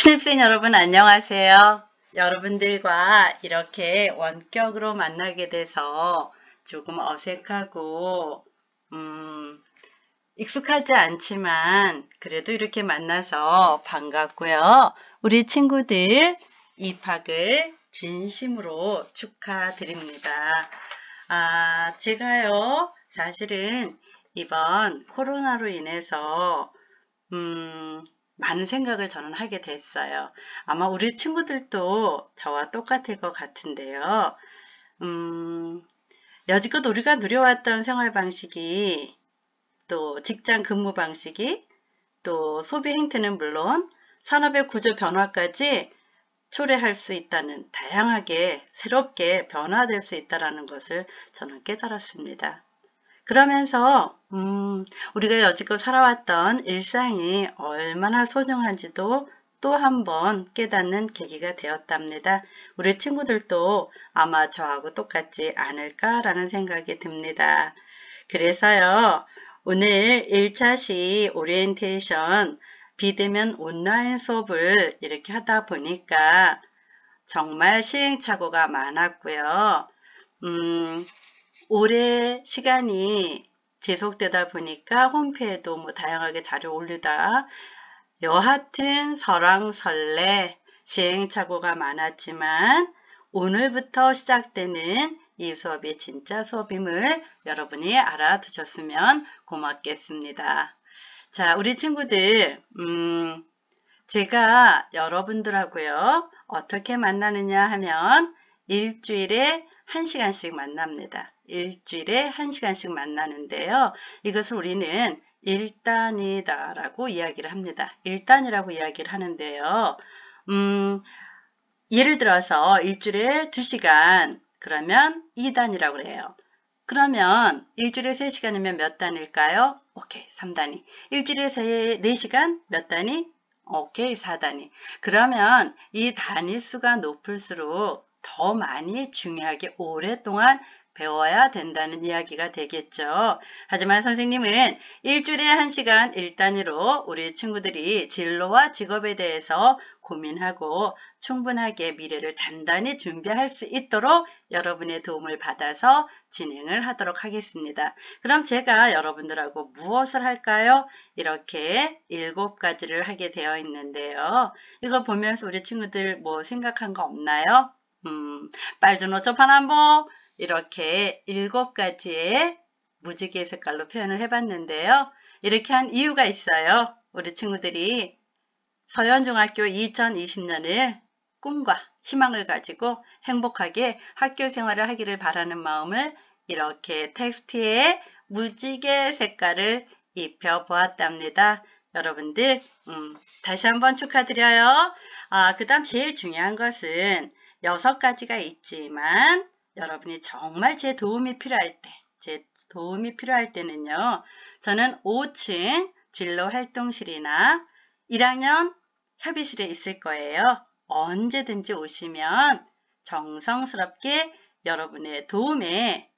신입생 여러분 안녕하세요. 여러분들과 이렇게 원격으로 만나게 돼서 조금 어색하고 익숙하지 않지만 그래도 이렇게 만나서 반갑고요. 우리 친구들 입학을 진심으로 축하드립니다. 제가요 사실은 이번 코로나로 인해서 많은 생각을 저는 하게 됐어요. 아마 우리 친구들도 저와 똑같을 것 같은데요. 여지껏 우리가 누려왔던 생활 방식이, 또 직장 근무 방식이, 또 소비 행태는 물론 산업의 구조 변화까지 초래할 수 있다는, 다양하게 새롭게 변화될 수 있다는 것을 저는 깨달았습니다. 그러면서 우리가 여지껏 살아왔던 일상이 얼마나 소중한지도 또 한 번 깨닫는 계기가 되었답니다. 우리 친구들도 아마 저하고 똑같지 않을까라는 생각이 듭니다. 그래서요, 오늘 1차시 오리엔테이션 비대면 온라인 수업을 이렇게 하다 보니까 정말 시행착오가 많았고요. 오래 시간이 지속되다 보니까 홈페이지에도 다양하게 자료 올리다 여하튼 설왕설래 시행착오가 많았지만 오늘부터 시작되는 이 수업이 진짜 수업임을 여러분이 알아두셨으면 고맙겠습니다. 자, 우리 친구들 제가 여러분들하고요 어떻게 만나느냐 하면 일주일에 1시간씩 만납니다. 일주일에 1시간씩 만나는데요. 이것을 우리는 1단이다 라고 이야기를 합니다. 1단이라고 이야기를 하는데요. 예를 들어서 일주일에 2시간 그러면 2단이라고 해요. 그러면 일주일에 3시간이면 몇 단일까요? 오케이, 3단위. 일주일에 4시간 몇 단위? 오케이, 4단위. 그러면 이 단위 수가 높을수록 더 많이 중요하게 오랫동안 배워야 된다는 이야기가 되겠죠. 하지만 선생님은 일주일에 1시간 1단위로 우리 친구들이 진로와 직업에 대해서 고민하고 충분하게 미래를 단단히 준비할 수 있도록 여러분의 도움을 받아서 진행을 하도록 하겠습니다. 그럼 제가 여러분들하고 무엇을 할까요? 이렇게 7가지를 하게 되어 있는데요. 이거 보면서 우리 친구들 뭐 생각한 거 없나요? 빨주노초 파남보 이렇게 7가지의 무지개 색깔로 표현을 해봤는데요. 이렇게 한 이유가 있어요. 우리 친구들이 서현중학교 2020년을 꿈과 희망을 가지고 행복하게 학교 생활을 하기를 바라는 마음을 이렇게 텍스트에 무지개 색깔을 입혀보았답니다. 여러분들 다시 한번 축하드려요. 그 다음 제일 중요한 것은 6가지가 있지만 여러분이 정말 제 도움이 필요할 때는요. 저는 5층 진로활동실이나 1학년 협의실에 있을 거예요. 언제든지 오시면 정성스럽게 여러분의 도움에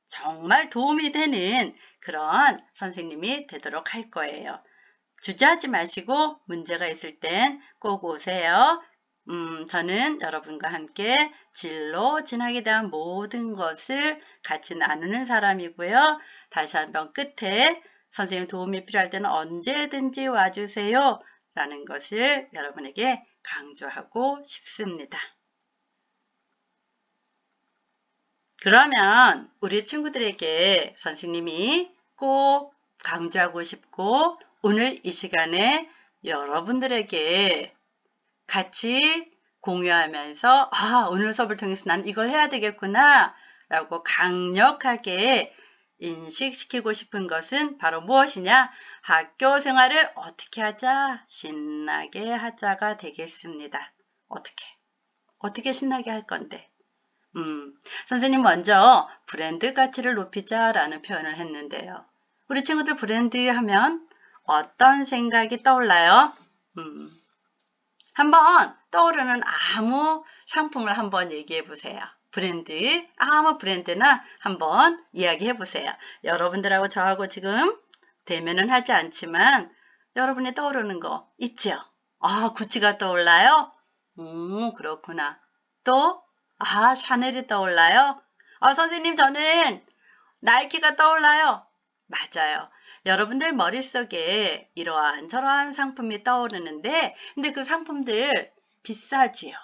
정말 도움이 되는 그런 선생님이 되도록 할 거예요. 주저하지 마시고 문제가 있을 땐 꼭 오세요. 저는 여러분과 함께 진로 진학에 대한 모든 것을 같이 나누는 사람이고요. 다시 한번 끝에 선생님 도움이 필요할 때는 언제든지 와주세요. 라는 것을 여러분에게 강조하고 싶습니다. 그러면 우리 친구들에게 선생님이 꼭 강조하고 싶고 오늘 이 시간에 여러분들에게 같이 공유하면서 오늘 수업을 통해서 난 이걸 해야 되겠구나 라고 강력하게 인식시키고 싶은 것은 바로 무엇이냐? 학교 생활을 어떻게 하자? 신나게 하자가 되겠습니다. 어떻게 신나게 할 건데? 선생님 먼저 브랜드 가치를 높이자 라는 표현을 했는데요. 우리 친구들 브랜드 하면 어떤 생각이 떠올라요? 한번 떠오르는 아무 상품을 한번 얘기해 보세요. 아무 브랜드나 한번 이야기해 보세요. 여러분들하고 저하고 지금 대면은 하지 않지만 여러분이 떠오르는 거 있죠? 아, 구찌가 떠올라요? 그렇구나. 또? 아, 샤넬이 떠올라요? 아, 선생님, 저는 나이키가 떠올라요. 맞아요. 여러분들 머릿속에 이러한 저러한 상품이 떠오르는데, 근데 그 상품들 비싸지요.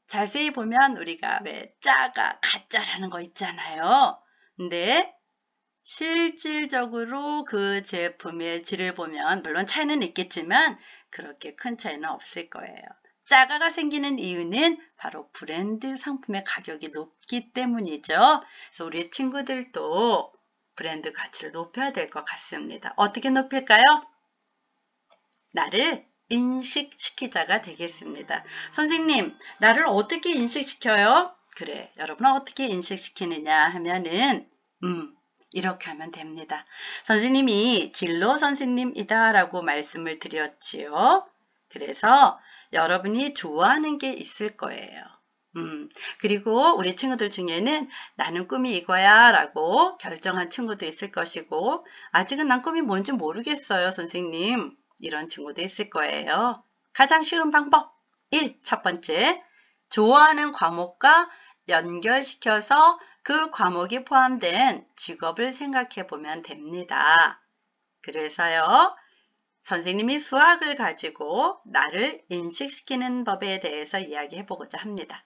자세히 보면 우리가 왜 짜가 가짜라는 거 있잖아요. 근데 실질적으로 그 제품의 질을 보면 물론 차이는 있겠지만 그렇게 큰 차이는 없을 거예요. 짜가가 생기는 이유는 바로 브랜드 상품의 가격이 높기 때문이죠. 그래서 우리 친구들도 브랜드 가치를 높여야 될 것 같습니다. 어떻게 높일까요? 나를 인식시키자가 되겠습니다. 선생님, 나를 어떻게 인식시켜요? 그래, 여러분은 어떻게 인식시키느냐 하면은 이렇게 하면 됩니다. 선생님이 진로 선생님이다 라고 말씀을 드렸지요. 그래서 여러분이 좋아하는 게 있을 거예요. 그리고 우리 친구들 중에는 나는 꿈이 이거야 라고 결정한 친구도 있을 것이고 아직은 난 꿈이 뭔지 모르겠어요, 선생님. 이런 친구도 있을 거예요. 가장 쉬운 방법 1. 첫 번째, 좋아하는 과목과 연결시켜서 그 과목이 포함된 직업을 생각해 보면 됩니다. 그래서요, 선생님이 수학을 가지고 나를 인식시키는 법에 대해서 이야기해 보고자 합니다.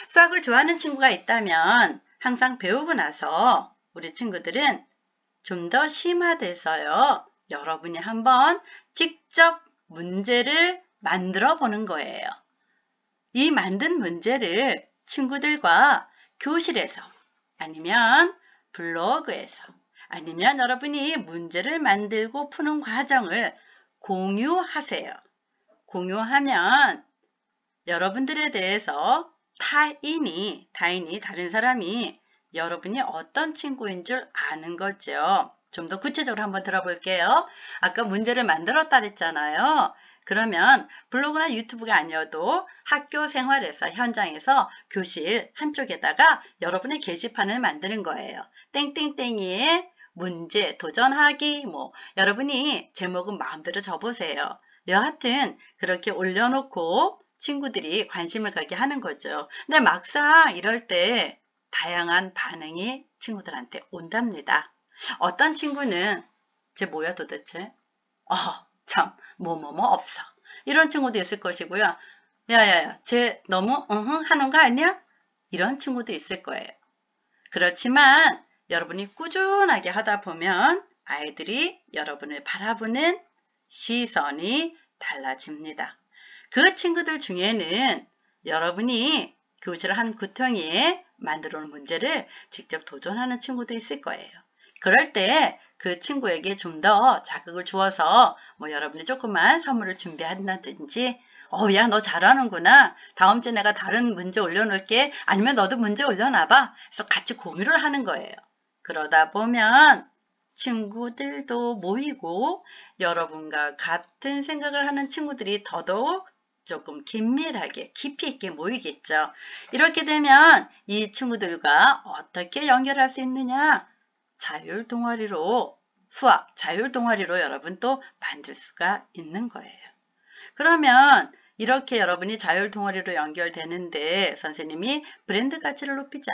수학을 좋아하는 친구가 있다면 항상 배우고 나서 우리 친구들은 좀 더 심화돼서요. 여러분이 한번 직접 문제를 만들어 보는 거예요. 이 만든 문제를 친구들과 교실에서 아니면 블로그에서 아니면 여러분이 문제를 만들고 푸는 과정을 공유하세요. 공유하면 여러분들에 대해서 타인이 다른 사람이 여러분이 어떤 친구인 줄 아는 거죠. 좀 더 구체적으로 한번 들어볼게요. 아까 문제를 만들었다 그랬잖아요. 그러면 블로그나 유튜브가 아니어도 학교 생활에서 현장에서 교실 한쪽에다가 여러분의 게시판을 만드는 거예요. 땡땡땡이의 문제 도전하기 여러분이 제목은 마음대로 적어보세요. 여하튼 그렇게 올려놓고 친구들이 관심을 갖게 하는 거죠. 근데 막상 이럴 때 다양한 반응이 친구들한테 온답니다. 어떤 친구는 쟤 뭐야 도대체? 참 뭐뭐뭐 없어. 이런 친구도 있을 것이고요. 야야야 쟤 너무 하는 거 아니야? 이런 친구도 있을 거예요. 그렇지만 여러분이 꾸준하게 하다 보면 아이들이 여러분을 바라보는 시선이 달라집니다. 그 친구들 중에는 여러분이 교실 한 구덩이에 만들어 놓은 문제를 직접 도전하는 친구도 있을 거예요. 그럴 때 그 친구에게 좀 더 자극을 주어서 여러분이 조그만 선물을 준비한다든지 야, 너 잘하는구나. 다음 주에 내가 다른 문제 올려놓을게. 아니면 너도 문제 올려놔봐. 그래서 같이 공유를 하는 거예요. 그러다 보면 친구들도 모이고 여러분과 같은 생각을 하는 친구들이 더더욱 조금 긴밀하게 깊이 있게 모이겠죠. 이렇게 되면 이 친구들과 어떻게 연결할 수 있느냐? 자율동아리로 수학, 자율동아리로 여러분 또 만들 수가 있는 거예요. 그러면 이렇게 여러분이 자율동아리로 연결되는데 선생님이 브랜드 가치를 높이자,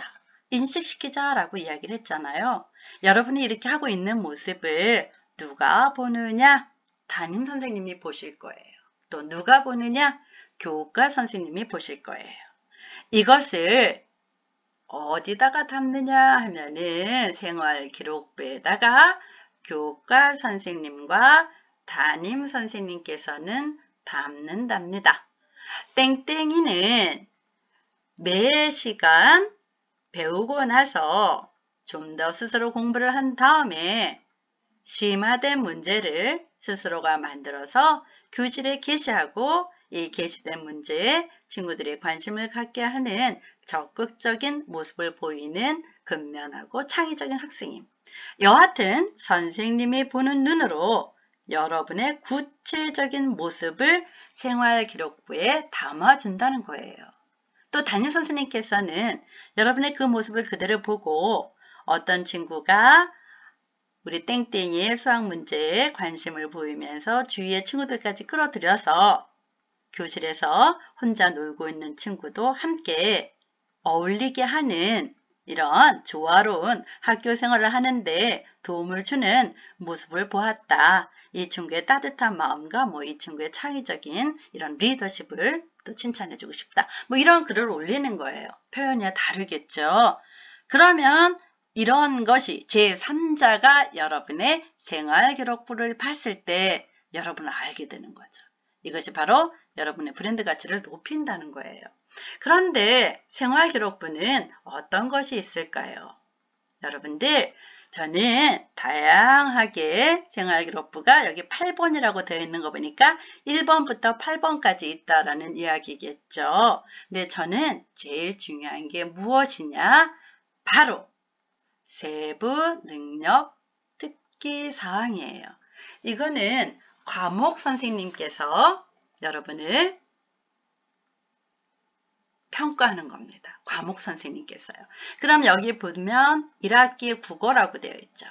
인식시키자 라고 이야기를 했잖아요. 여러분이 이렇게 하고 있는 모습을 누가 보느냐? 담임 선생님이 보실 거예요. 또 누가 보느냐? 교과 선생님이 보실 거예요. 이것을 어디다가 담느냐 하면은 생활기록부에다가 교과 선생님과 담임 선생님께서는 담는답니다. 땡땡이는 매 시간 배우고 나서 좀 더 스스로 공부를 한 다음에 심화된 문제를 스스로가 만들어서 교실에 게시하고 이 게시된 문제에 친구들이 관심을 갖게 하는 적극적인 모습을 보이는 근면하고 창의적인 학생임. 여하튼 선생님이 보는 눈으로 여러분의 구체적인 모습을 생활기록부에 담아준다는 거예요. 또 담임 선생님께서는 여러분의 그 모습을 그대로 보고 어떤 친구가 우리 땡땡이의 수학 문제에 관심을 보이면서 주위의 친구들까지 끌어들여서 교실에서 혼자 놀고 있는 친구도 함께 어울리게 하는 이런 조화로운 학교 생활을 하는데 도움을 주는 모습을 보았다. 이 친구의 따뜻한 마음과 이 친구의 창의적인 이런 리더십을 또 칭찬해주고 싶다. 이런 글을 올리는 거예요. 표현이 다르겠죠. 그러면 이런 것이 제3자가 여러분의 생활기록부를 봤을 때 여러분은 알게 되는 거죠. 이것이 바로 여러분의 브랜드 가치를 높인다는 거예요. 그런데 생활기록부는 어떤 것이 있을까요? 여러분들, 저는 다양하게 생활기록부가 여기 8번이라고 되어 있는 거 보니까 1번부터 8번까지 있다라는 이야기겠죠. 근데 저는 제일 중요한 게 무엇이냐? 바로 세부 능력 특기사항이에요. 이거는 과목 선생님께서 여러분을 평가하는 겁니다. 과목 선생님께서요. 그럼 여기 보면 1학기 국어라고 되어 있죠.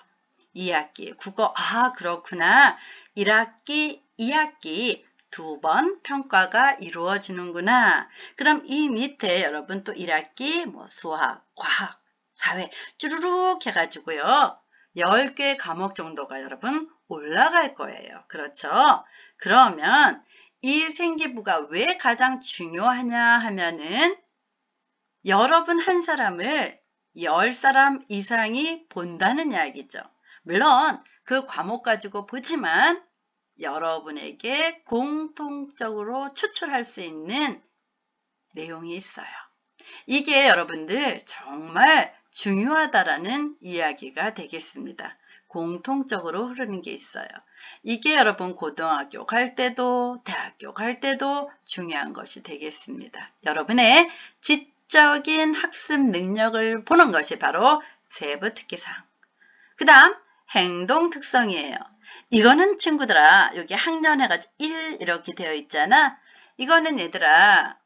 2학기 국어, 그렇구나. 1학기, 2학기 2번 평가가 이루어지는구나. 그럼 이 밑에 여러분 또 1학기 수학, 과학, 사회 쭈루룩 해가지고요. 10개 과목 정도가 여러분 올라갈 거예요. 그렇죠? 그러면 이 생기부가 왜 가장 중요하냐 하면은 여러분 한 사람을 10사람 이상이 본다는 이야기죠. 물론 그 과목 가지고 보지만 여러분에게 공통적으로 추출할 수 있는 내용이 있어요. 이게 여러분들 정말 중요하다라는 이야기가 되겠습니다. 공통적으로 흐르는 게 있어요. 이게 여러분 고등학교 갈 때도 대학교 갈 때도 중요한 것이 되겠습니다. 여러분의 지적인 학습 능력을 보는 것이 바로 세부 특기사항. 그 다음 행동 특성이에요. 이거는 친구들아 여기 학년 해가지고 1 이렇게 되어 있잖아. 이거는 얘들아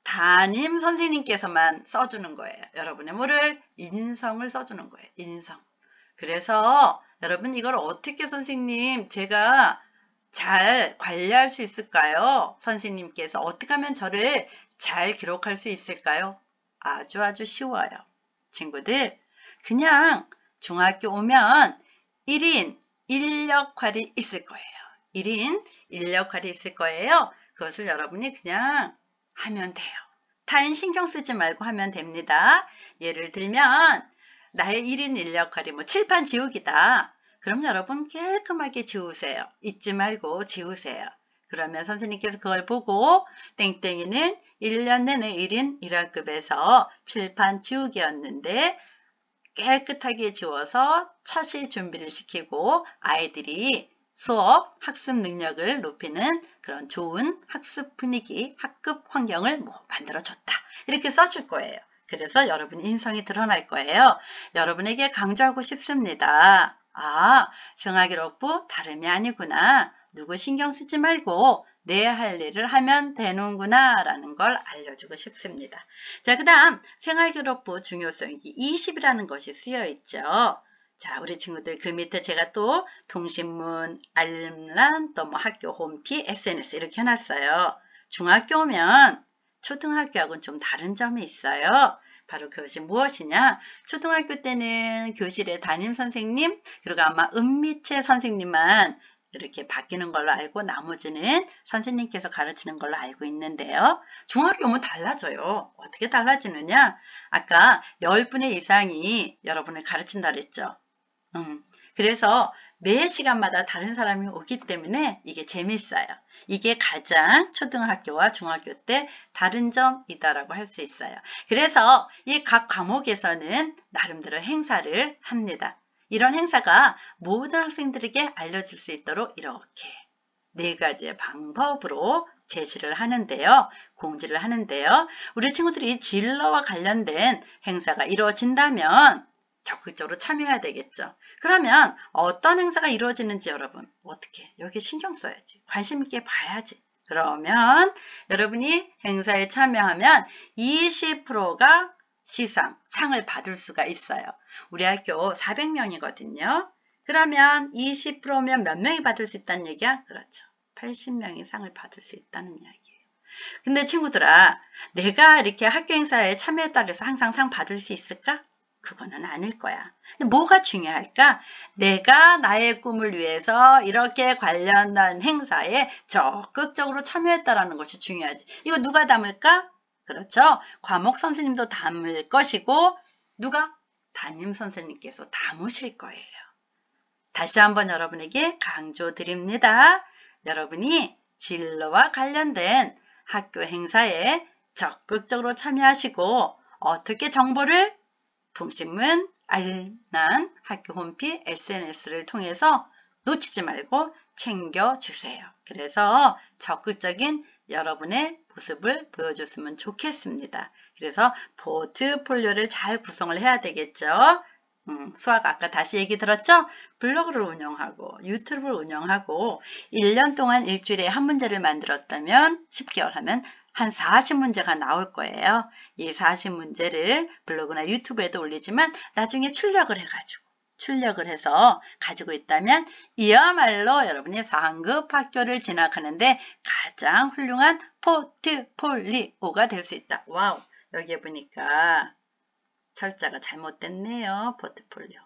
담임 선생님께서만 써주는 거예요. 여러분의 뭐를? 인성을 써주는 거예요. 인성. 그래서 여러분 이걸 어떻게 선생님 제가 잘 관리할 수 있을까요? 선생님께서 어떻게 하면 저를 잘 기록할 수 있을까요? 아주 쉬워요. 친구들 그냥 중학교 오면 1인 인력활이 있을 거예요. 1인 인력활이 있을 거예요. 그것을 여러분이 그냥 하면 돼요. 타인 신경 쓰지 말고 하면 됩니다. 예를 들면 나의 1인 인력활이 칠판 지우기다. 그럼 여러분 깔끔하게 지우세요. 잊지 말고 지우세요. 그러면 선생님께서 그걸 보고 땡땡이는 1년 내내 1인 1학급에서 칠판 지우기였는데 깨끗하게 지워서 차시 준비를 시키고 아이들이 수업 학습 능력을 높이는 그런 좋은 학습 분위기, 학급 환경을 만들어줬다. 이렇게 써줄 거예요. 그래서 여러분 인성이 드러날 거예요. 여러분에게 강조하고 싶습니다. 생활기록부 다름이 아니구나. 누구 신경 쓰지 말고 내 할 일을 하면 되는구나 라는 걸 알려주고 싶습니다. 자, 그 다음 생활기록부 중요성이 20이라는 것이 쓰여 있죠. 자, 우리 친구들 그 밑에 제가 또 통신문, 알림란, 또 학교 홈피, SNS 이렇게 해놨어요. 중학교 오면 초등학교하고는 좀 다른 점이 있어요. 바로 그것이 무엇이냐? 초등학교 때는 교실에 담임선생님, 그리고 아마 은미채 선생님만 이렇게 바뀌는 걸로 알고 나머지는 선생님께서 가르치는 걸로 알고 있는데요. 중학교 오면 달라져요. 어떻게 달라지느냐? 아까 10분의 이상이 여러분을 가르친다 그랬죠. 그래서 매 시간마다 다른 사람이 오기 때문에 이게 재밌어요. 이게 가장 초등학교와 중학교 때 다른 점이다라고 할 수 있어요. 그래서 이 각 과목에서는 나름대로 행사를 합니다. 이런 행사가 모든 학생들에게 알려질 수 있도록 이렇게 4가지의 방법으로 제시를 하는데요. 공지를 하는데요. 우리 친구들이 진로와 관련된 행사가 이루어진다면 적극적으로 참여해야 되겠죠. 그러면 어떤 행사가 이루어지는지 여러분 어떻게 여기 신경 써야지. 관심 있게 봐야지. 그러면 여러분이 행사에 참여하면 20%가 상을 받을 수가 있어요. 우리 학교 400명이거든요. 그러면 20%면 몇 명이 받을 수 있다는 얘기야? 그렇죠. 80명이 상을 받을 수 있다는 이야기예요. 근데 친구들아, 내가 이렇게 학교 행사에 참여에 따라서 항상 상 받을 수 있을까? 그거는 아닐 거야. 근데 뭐가 중요할까? 내가 나의 꿈을 위해서 이렇게 관련된 행사에 적극적으로 참여했다라는 것이 중요하지. 이거 누가 담을까? 그렇죠. 과목 선생님도 담을 것이고 누가? 담임 선생님께서 담으실 거예요. 다시 한번 여러분에게 강조드립니다. 여러분이 진로와 관련된 학교 행사에 적극적으로 참여하시고 어떻게 정보를 동신문, 알난, 학교 홈피, SNS를 통해서 놓치지 말고 챙겨주세요. 그래서 적극적인 여러분의 모습을 보여줬으면 좋겠습니다. 그래서 포트폴리오를 잘 구성을 해야 되겠죠. 수학 아까 다시 얘기 들었죠? 블로그를 운영하고 유튜브를 운영하고 1년 동안 일주일에 한 문제를 만들었다면 10개월 하면 한 40문제가 나올 거예요. 이 40문제를 블로그나 유튜브에도 올리지만 나중에 출력을 해서 가지고 있다면 이야말로 여러분이 4학급 학교를 진학하는데 가장 훌륭한 포트폴리오가 될 수 있다. 와우, 여기에 보니까 철자가 잘못됐네요. 포트폴리오.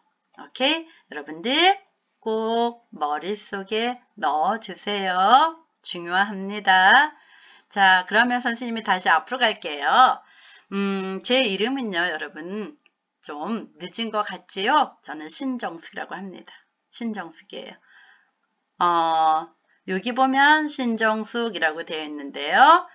오케이? 여러분들 꼭 머릿속에 넣어주세요. 중요합니다. 자, 그러면 선생님이 다시 앞으로 갈게요. 제 이름은요, 여러분, 좀 늦은 것 같지요? 저는 신정숙이라고 합니다. 신정숙이에요. 여기 보면 신정숙이라고 되어 있는데요.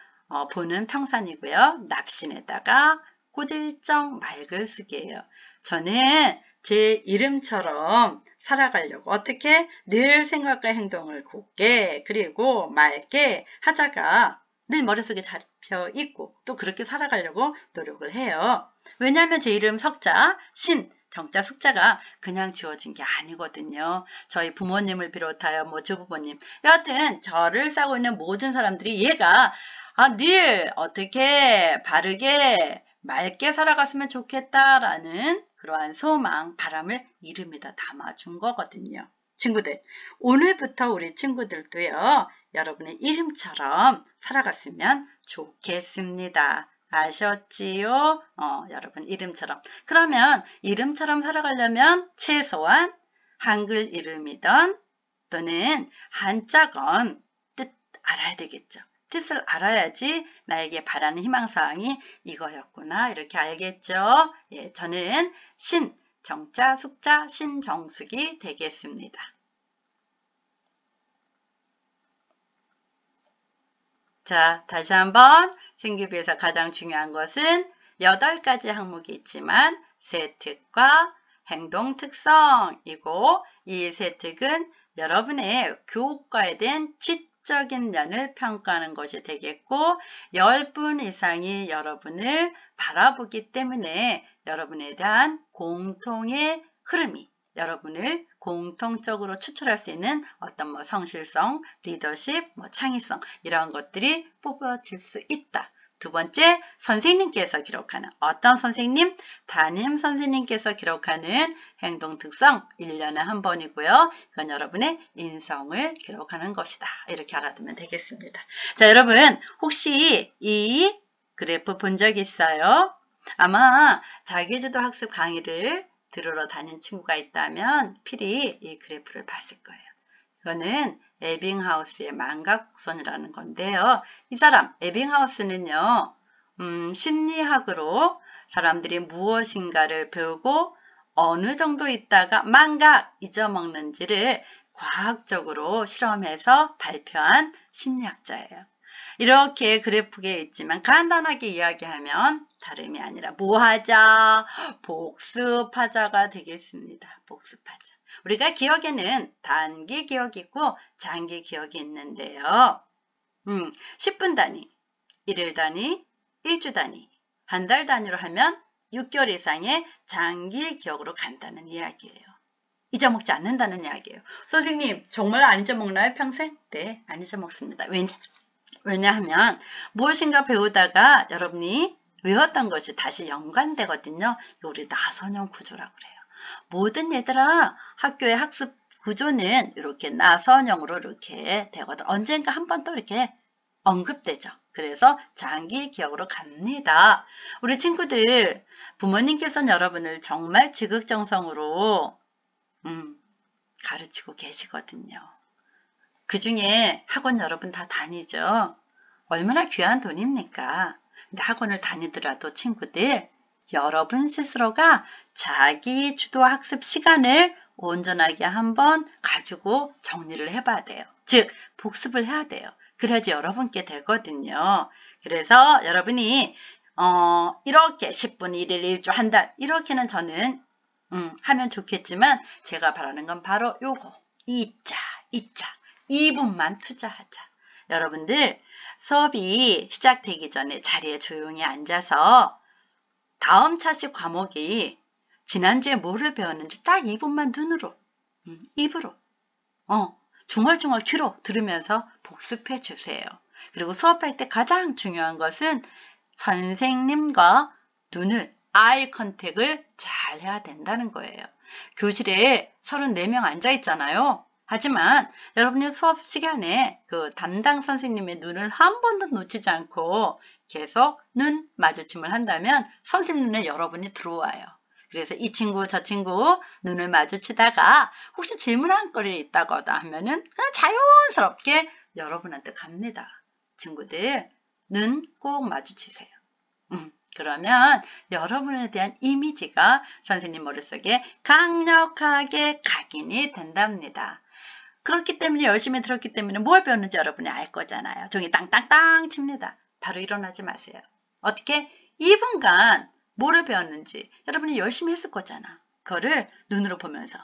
보는 평산이고요. 납신에다가 고들정 맑을숙이에요. 저는 제 이름처럼 살아가려고 어떻게 늘 생각과 행동을 곱게 그리고 맑게 하자가 늘 머릿속에 잡혀 있고 또 그렇게 살아가려고 노력을 해요. 왜냐하면 제 이름 석자, 신, 정자, 숙자가 그냥 지어진 게 아니거든요. 저희 부모님을 비롯하여 조부모님, 여하튼 저를 싸고 있는 모든 사람들이 얘가 늘 어떻게 바르게 맑게 살아갔으면 좋겠다라는 그러한 소망, 바람을 이름에다 담아준 거거든요. 친구들, 오늘부터 우리 친구들도요, 여러분의 이름처럼 살아갔으면 좋겠습니다. 아셨지요? 여러분 이름처럼. 그러면 이름처럼 살아가려면 최소한 한글 이름이든 또는 한자건 뜻 알아야 되겠죠. 뜻을 알아야지 나에게 바라는 희망사항이 이거였구나 이렇게 알겠죠. 예, 저는 신, 정자, 숙자, 신정숙이 되겠습니다. 자, 다시 한번 생기부에서 가장 중요한 것은 8가지 항목이 있지만 세특과 행동 특성이고 이 세특은 여러분의 교과에 대한 지적인 면을 평가하는 것이 되겠고 10분 이상이 여러분을 바라보기 때문에 여러분에 대한 공통의 흐름이 여러분을 공통적으로 추출할 수 있는 어떤 성실성, 리더십, 창의성 이런 것들이 뽑아질 수 있다. 두 번째, 선생님께서 기록하는 어떤 선생님? 담임 선생님께서 기록하는 행동 특성 1년에 한 번이고요. 이건 여러분의 인성을 기록하는 것이다. 이렇게 알아두면 되겠습니다. 자, 여러분 혹시 이 그래프 본 적 있어요? 아마 자기주도 학습 강의를 들으러 다닌 친구가 있다면 필히 이 그래프를 봤을 거예요. 이거는 에빙하우스의 망각곡선이라는 건데요. 이 사람 에빙하우스는요. 심리학으로 사람들이 무엇인가를 배우고 어느 정도 있다가 망각, 잊어먹는지를 과학적으로 실험해서 발표한 심리학자예요. 이렇게 그래프에 있지만 간단하게 이야기하면 다름이 아니라 뭐하자? 복습하자가 되겠습니다. 복습하자. 우리가 기억에는 단기 기억이 있고 장기 기억이 있는데요. 10분 단위, 1일 단위, 1주 단위, 한 달 단위로 하면 6개월 이상의 장기 기억으로 간다는 이야기예요. 잊어먹지 않는다는 이야기예요. 선생님 정말 안 잊어먹나요 평생? 네, 안 잊어먹습니다. 왜냐하면 무엇인가 배우다가 여러분이 외웠던 것이 다시 연관되거든요. 우리 나선형 구조라고 그래요. 모든 얘들아 학교의 학습 구조는 이렇게 나선형으로 이렇게 되거든. 언젠가 한 번 또 이렇게 언급되죠. 그래서 장기 기억으로 갑니다. 우리 친구들, 부모님께서는 여러분을 정말 지극정성으로 가르치고 계시거든요. 그 중에 학원 여러분 다 다니죠. 얼마나 귀한 돈입니까? 근데 학원을 다니더라도 친구들, 여러분 스스로가 자기 주도 학습 시간을 온전하게 한번 가지고 정리를 해봐야 돼요. 즉, 복습을 해야 돼요. 그래야지 여러분께 되거든요. 그래서 여러분이 이렇게 10분, 1일, 1주, 한 달 이렇게는 저는 하면 좋겠지만 제가 바라는 건 바로 요거 2자 2분만 투자하자. 여러분들 수업이 시작되기 전에 자리에 조용히 앉아서 다음 차식 과목이 지난주에 뭐를 배웠는지 딱 2분만 눈으로 입으로 중얼중얼 귀로 들으면서 복습해 주세요. 그리고 수업할 때 가장 중요한 것은 선생님과 눈을 아이 컨택을 잘 해야 된다는 거예요. 교실에 34명 앉아 있잖아요. 하지만 여러분의 수업 시간에 그 담당 선생님의 눈을 한 번도 놓치지 않고 계속 눈 마주침을 한다면 선생님 눈에 여러분이 들어와요. 그래서 이 친구 저 친구 눈을 마주치다가 혹시 질문할 거리 있다거나 하면은 그냥 자연스럽게 여러분한테 갑니다. 친구들 눈 꼭 마주치세요. 그러면 여러분에 대한 이미지가 선생님 머릿속에 강력하게 각인이 된답니다. 그렇기 때문에 열심히 들었기 때문에 뭘 배웠는지 여러분이 알 거잖아요. 종이 땅땅땅 칩니다. 바로 일어나지 마세요. 어떻게? 2분간 뭐를 배웠는지 여러분이 열심히 했을 거잖아. 그거를 눈으로 보면서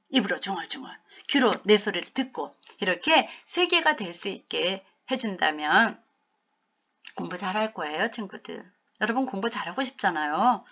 입으로 중얼중얼 귀로 내 소리를 듣고 이렇게 세계가 될 수 있게 해준다면 공부 잘할 거예요, 친구들. 여러분 공부 잘하고 싶잖아요.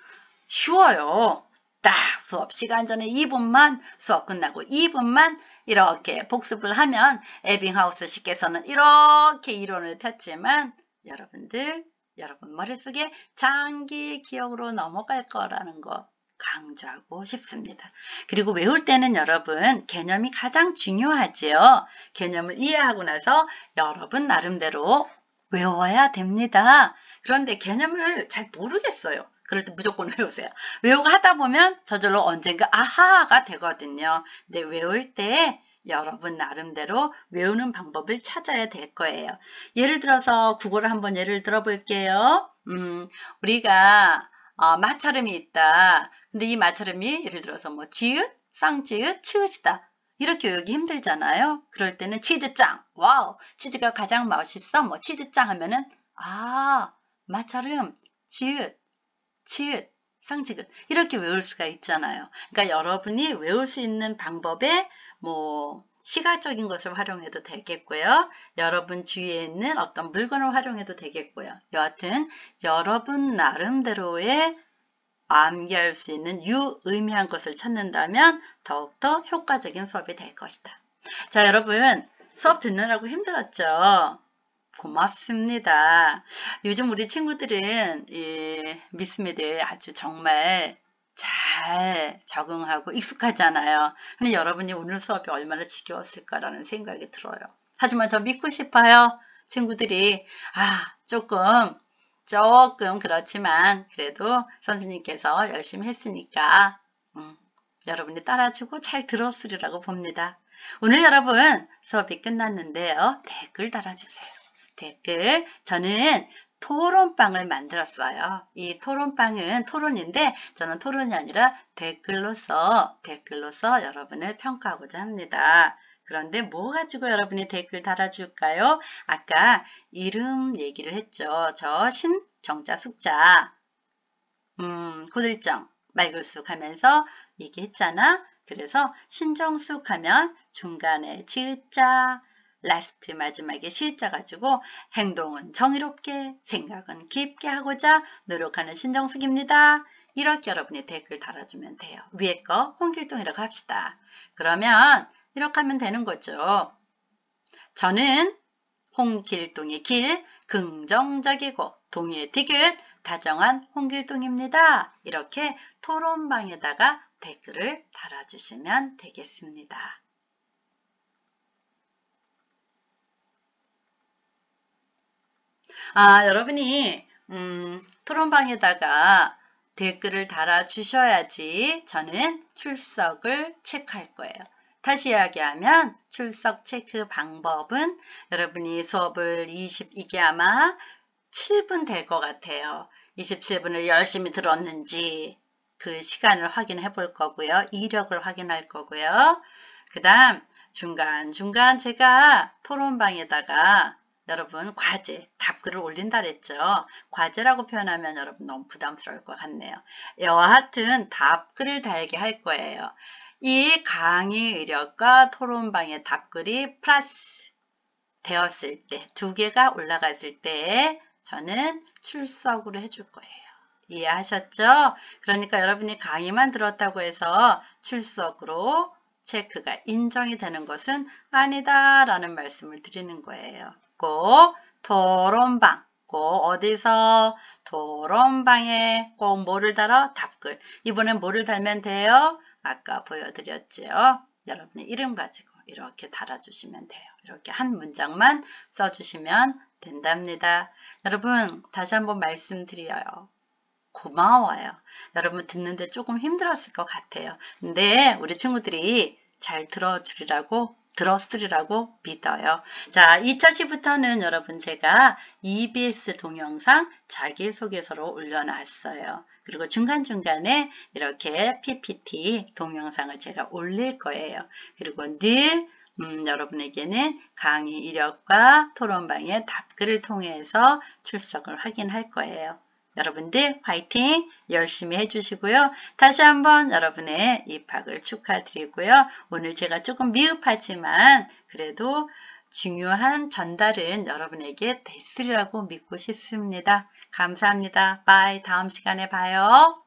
쉬워요. 딱 수업 시간 전에 2분만 수업 끝나고 2분만 이렇게 복습을 하면 에빙하우스 씨께서는 이렇게 이론을 폈지만 여러분 머릿속에 장기 기억으로 넘어갈 거라는 거 강조하고 싶습니다. 그리고 외울 때는 여러분 개념이 가장 중요하지요. 개념을 이해하고 나서 여러분 나름대로 외워야 됩니다. 그런데 개념을 잘 모르겠어요. 그럴 때 무조건 외우세요. 외우고 하다 보면 저절로 언젠가 아하가 되거든요. 근데 외울 때 여러분 나름대로 외우는 방법을 찾아야 될 거예요. 예를 들어서 국어를 한번 예를 들어 볼게요. 우리가 마찰음이 있다. 근데 이 마찰음이 예를 들어서 뭐 지읒, 쌍지읒, 치읒이다. 이렇게 외우기 힘들잖아요. 그럴 때는 치즈짱, 와우, 치즈가 가장 맛있어. 뭐 치즈짱 하면은 마찰음, 지읒, 치읒, 쌍지읒 이렇게 외울 수가 있잖아요. 그러니까 여러분이 외울 수 있는 방법에 뭐 시각적인 것을 활용해도 되겠고요. 여러분 주위에 있는 어떤 물건을 활용해도 되겠고요. 여하튼 여러분 나름대로의 암기할 수 있는 유의미한 것을 찾는다면 더욱더 효과적인 수업이 될 것이다. 자, 여러분 수업 듣느라고 힘들었죠? 고맙습니다. 요즘 우리 친구들은 이 미스미디어에 아주 정말 잘 적응하고 익숙하잖아요. 근데 여러분이 오늘 수업이 얼마나 지겨웠을까라는 생각이 들어요. 하지만 저 믿고 싶어요. 친구들이 조금 그렇지만 그래도 선생님께서 열심히 했으니까 여러분이 따라주고 잘 들었으리라고 봅니다. 오늘 여러분 수업이 끝났는데요. 댓글 달아주세요. 댓글 저는 토론방을 만들었어요. 이 토론방은 토론인데 저는 토론이 아니라 댓글로서 여러분을 평가하고자 합니다. 그런데 뭐 가지고 여러분이 댓글 달아줄까요? 아까 이름 얘기를 했죠. 저 신정자 숙자 고들정 말글숙 하면서 얘기했잖아. 그래서 신정숙 하면 중간에 지읒자 라스트 마지막에 시자 가지고 행동은 정의롭게 생각은 깊게 하고자 노력하는 신정숙입니다. 이렇게 여러분이 댓글 달아주면 돼요. 위에 거 홍길동이라고 합시다. 그러면 이렇게 하면 되는 거죠. 저는 홍길동의 길 긍정적이고 동의의 디귿 다정한 홍길동입니다. 이렇게 토론방에다가 댓글을 달아주시면 되겠습니다. 여러분이 토론방에다가 댓글을 달아주셔야지 저는 출석을 체크할 거예요. 다시 이야기하면 출석 체크 방법은 여러분이 수업을 이게 아마 7분 될 것 같아요. 27분을 열심히 들었는지 그 시간을 확인해 볼 거고요. 이력을 확인할 거고요. 그 다음 중간중간 제가 토론방에다가 여러분 과제, 답글을 올린다 그랬죠. 과제라고 표현하면 여러분 너무 부담스러울 것 같네요. 여하튼 답글을 달게 할 거예요. 이 강의 이력과 토론방의 답글이 플러스 되었을 때, 두 개가 올라갔을 때 저는 출석으로 해줄 거예요. 이해하셨죠? 그러니까 여러분이 강의만 들었다고 해서 출석으로 체크가 인정이 되는 것은 아니다 라는 말씀을 드리는 거예요. 꼭 토론방, 꼭 어디서 토론방에 꼭 뭐를 달아? 답글. 이번엔 뭐를 달면 돼요? 아까 보여드렸죠. 여러분의 이름 가지고 이렇게 달아주시면 돼요. 이렇게 한 문장만 써주시면 된답니다. 여러분 다시 한번 말씀드려요. 고마워요. 여러분 듣는데 조금 힘들었을 것 같아요. 근데 우리 친구들이 잘 들었으리라고 믿어요. 자, 2차 시부터는 여러분 제가 EBS 동영상 자기소개서로 올려놨어요. 그리고 중간중간에 이렇게 PPT 동영상을 제가 올릴 거예요. 그리고 늘 여러분에게는 강의 이력과 토론방의 답글을 통해서 출석을 확인할 거예요. 여러분들 화이팅 열심히 해주시고요. 다시 한번 여러분의 입학을 축하드리고요. 오늘 제가 조금 미흡하지만 그래도 중요한 전달은 여러분에게 됐으리라고 믿고 싶습니다. 감사합니다. 바이. 다음 시간에 봐요.